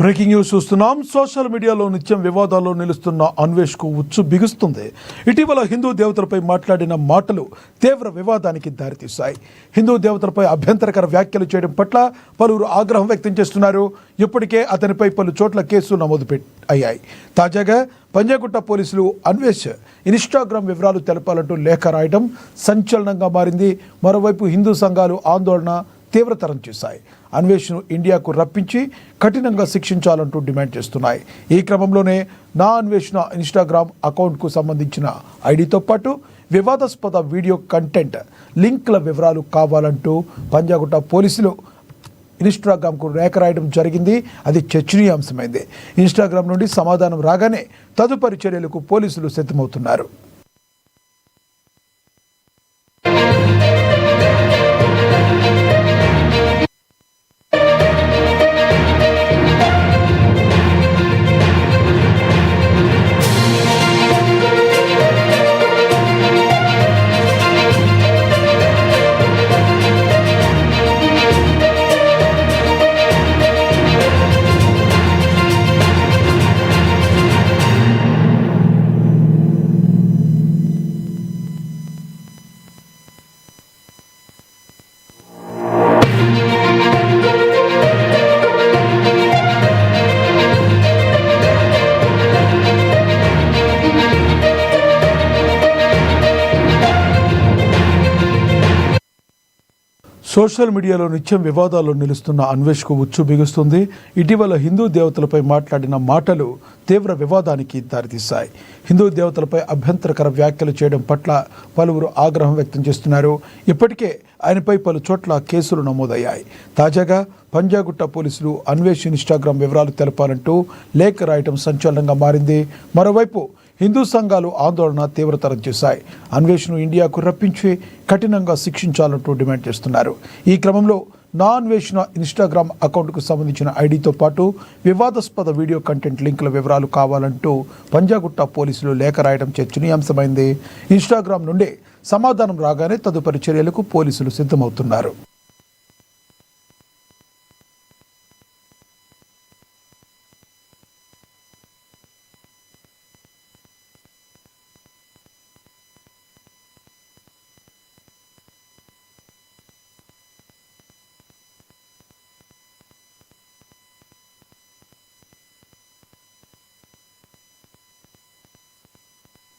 Breaking news చూస్తున్నాం. Social మీడియాలో నిత్యం వివాదాల్లో నిలుస్తున్న అన్వేష్కు ఉచ్చు బిగుస్తుంది. ఇటీవల హిందూ దేవతలపై మాట్లాడిన మాటలు తీవ్ర వివాదానికి దారితీశాయి. హిందూ దేవతలపై అభ్యంతరకర వ్యాఖ్యలు చేయడం పట్ల పలువురు ఆగ్రహం వ్యక్తం చేస్తున్నారు. ఇప్పటికే అతనిపై పలు చోట్ల కేసులు నమోదు అయ్యాయి. తాజాగా పంజాగుట్ట పోలీసులు అన్వేష్ ఇన్స్టాగ్రామ్ వివరాలు తెలపాలంటూ లేఖ రాయడం సంచలనంగా మారింది. మరోవైపు హిందూ సంఘాలు ఆందోళన తీవ్రతరం చేశాయి. అన్వేష్ను ఇండియాకు రప్పించి కఠినంగా శిక్షించాలంటూ డిమాండ్ చేస్తున్నాయి. ఈ క్రమంలోనే నా అన్వేషణ ఇన్స్టాగ్రామ్ అకౌంట్కు సంబంధించిన ఐడితో పాటు వివాదాస్పద వీడియో కంటెంట్ లింక్ల వివరాలు కావాలంటూ పంజాగుట్ట పోలీసులు ఇన్స్టాగ్రామ్కు లేఖ రాయడం జరిగింది. అది చర్చనీయాంశమైంది. ఇన్స్టాగ్రామ్ నుండి సమాధానం రాగానే తదుపరి చర్యలకు పోలీసులు సిద్ధమవుతున్నారు. సోషల్ మీడియాలో నిత్యం వివాదాల్లో నిలుస్తున్న అన్వేష్కు ఉచ్చు బిగుస్తుంది. ఇటీవల హిందూ దేవతలపై మాట్లాడిన మాటలు తీవ్ర వివాదానికి దారితీశాయి. హిందూ దేవతలపై అభ్యంతరకర వ్యాఖ్యలు చేయడం పట్ల పలువురు ఆగ్రహం వ్యక్తం చేస్తున్నారు. ఇప్పటికే ఆయనపై పలు చోట్ల కేసులు నమోదయ్యాయి. తాజాగా పంజాగుట్ట పోలీసులు అన్వేష్ ఇన్స్టాగ్రామ్ వివరాలు తెలపాలంటూ లేఖ రాయటం సంచలనంగా మారింది. మరోవైపు హిందూ సంఘాలు ఆందోళన తీవ్రతరం చేశాయి. అన్వేష్ను ఇండియాకు రప్పించి కఠినంగా శిక్షించాలంటూ డిమాండ్ చేస్తున్నారు. ఈ క్రమంలో నా అన్వేషణ ఇన్స్టాగ్రామ్ అకౌంట్కు సంబంధించిన ఐడితో పాటు వివాదాస్పద వీడియో కంటెంట్ లింకుల వివరాలు కావాలంటూ పంజాగుట్ట పోలీసులు లేఖ రాయడం చర్చనీయాంశమైంది. ఇన్స్టాగ్రామ్ నుండి సమాధానం రాగానే తదుపరి చర్యలకు పోలీసులు సిద్ధమవుతున్నారు.